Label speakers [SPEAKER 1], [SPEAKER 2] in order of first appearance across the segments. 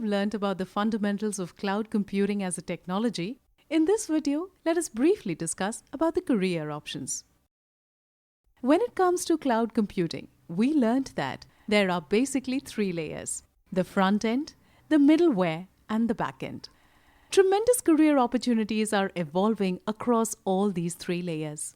[SPEAKER 1] learnt about the fundamentals of cloud computing as a technology, in this video, let us briefly discuss about the career options. When it comes to cloud computing, we learned that there are basically three layers: the front end, the middleware, and the back end. Tremendous career opportunities are evolving across all these three layers.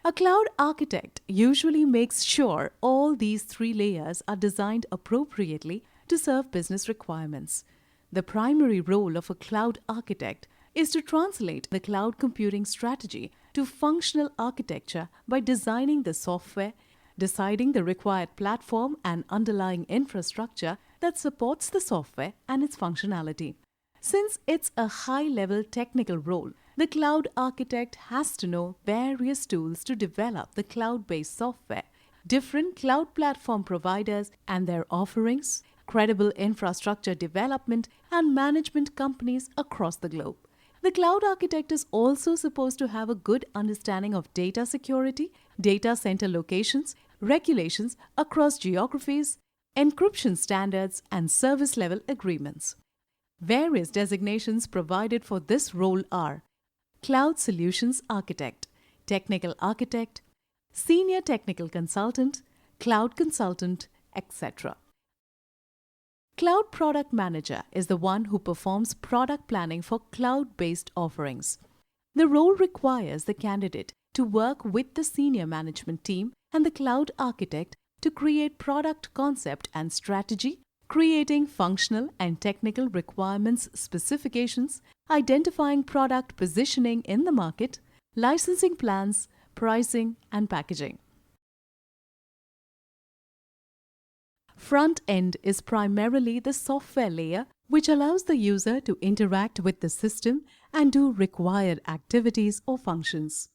[SPEAKER 1] A cloud architect usually makes sure all these three layers are designed appropriately to serve business requirements. The primary role of a cloud architect is to translate the cloud computing strategy to functional architecture by designing the software, deciding the required platform and underlying infrastructure that supports the software and its functionality. Since it's a high-level technical role, the cloud architect has to know various tools to develop the cloud-based software, different cloud platform providers and their offerings, credible infrastructure development, and management companies across the globe. The cloud architect is also supposed to have a good understanding of data security, data center locations, regulations across geographies, encryption standards, and service level agreements. Various designations provided for this role are Cloud Solutions Architect, Technical Architect, Senior Technical Consultant, Cloud Consultant, etc. Cloud Product Manager is the one who performs product planning for cloud-based offerings. The role requires the candidate to work with the senior management team and the cloud architect to create product concept and strategy, creating functional and technical requirements specifications, identifying product positioning in the market, licensing plans, pricing, and packaging. Front end is primarily the software layer which allows the user to interact with the system and do required activities or functions.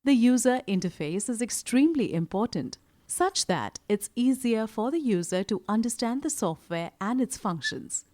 [SPEAKER 1] The user interface is extremely important, such that it's easier for the user to understand the software and its functions.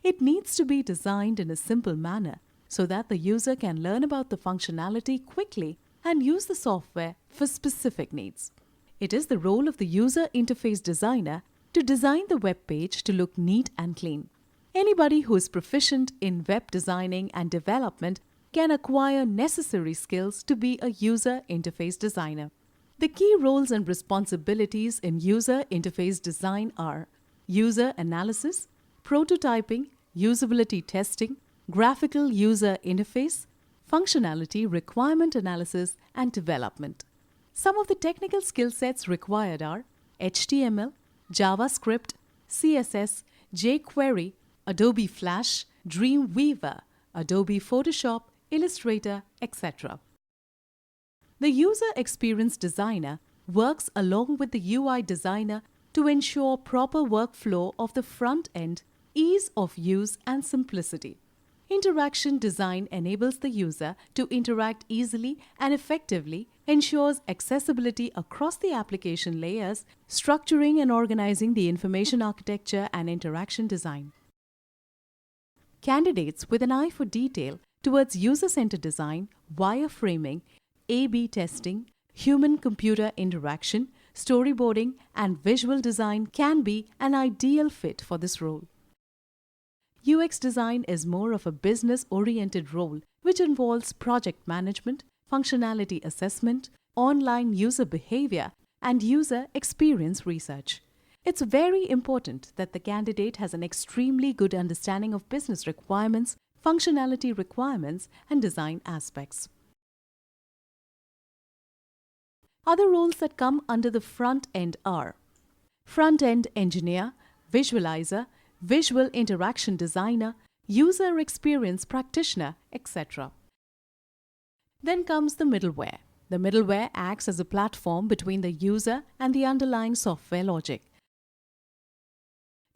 [SPEAKER 1] It needs to be designed in a simple manner so that the user can learn about the functionality quickly and use the software for specific needs. It is the role of the user interface designer to design the web page to look neat and clean. Anybody who is proficient in web designing and development can acquire necessary skills to be a user interface designer. The key roles and responsibilities in user interface design are user analysis, prototyping, usability testing, graphical user interface, functionality requirement analysis, and development. Some of the technical skill sets required are HTML, JavaScript, CSS, jQuery, Adobe Flash, Dreamweaver, Adobe Photoshop, Illustrator, etc. The user experience designer works along with the UI designer to ensure proper workflow of the front end, ease of use, and simplicity. Interaction design enables the user to interact easily and effectively, ensures accessibility across the application layers, structuring and organizing the information architecture and interaction design. Candidates with an eye for detail towards user-centered design, wireframing, A/B testing, human-computer interaction, storyboarding, and visual design can be an ideal fit for this role. UX design is more of a business-oriented role which involves project management, functionality assessment, online user behavior, and user experience research. It's very important that the candidate has an extremely good understanding of business requirements, functionality requirements, and design aspects. Other roles that come under the front end are front-end engineer, visualizer, visual interaction designer, user experience practitioner, etc. Then comes the middleware. The middleware acts as a platform between the user and the underlying software logic.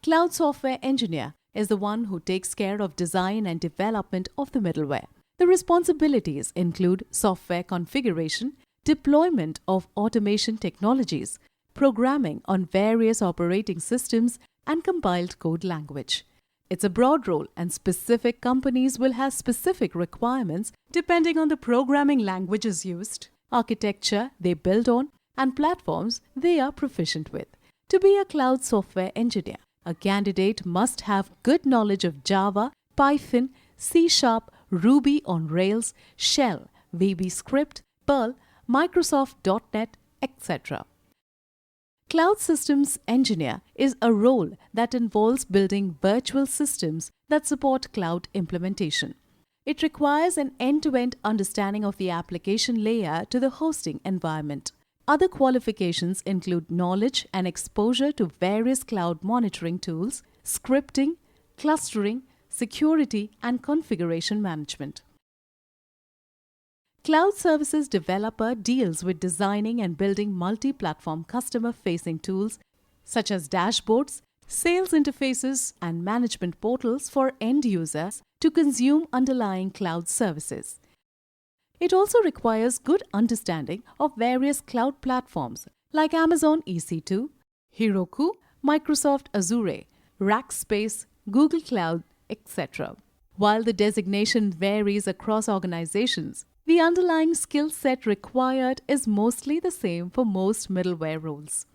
[SPEAKER 1] Cloud software engineer is the one who takes care of design and development of the middleware. The responsibilities include software configuration, deployment of automation technologies, programming on various operating systems, and compiled code language. It's a broad role, and specific companies will have specific requirements depending on the programming languages used, architecture they build on, and platforms they are proficient with. To be a cloud software engineer, A candidate must have good knowledge of Java, Python, C#, Ruby on Rails, Shell, VB Perl, Microsoft .NET, etc. Cloud Systems Engineer is a role that involves building virtual systems that support cloud implementation. It requires an end-to-end understanding of the application layer to the hosting environment. Other qualifications include knowledge and exposure to various cloud monitoring tools, scripting, clustering, security, and configuration management. Cloud Services Developer deals with designing and building multi-platform customer-facing tools such as dashboards, sales interfaces, and management portals for end users to consume underlying cloud services. It also requires good understanding of various cloud platforms like Amazon EC2, Heroku, Microsoft Azure, Rackspace, Google Cloud, etc. While the designation varies across organizations, the underlying skill set required is mostly the same for most middleware roles.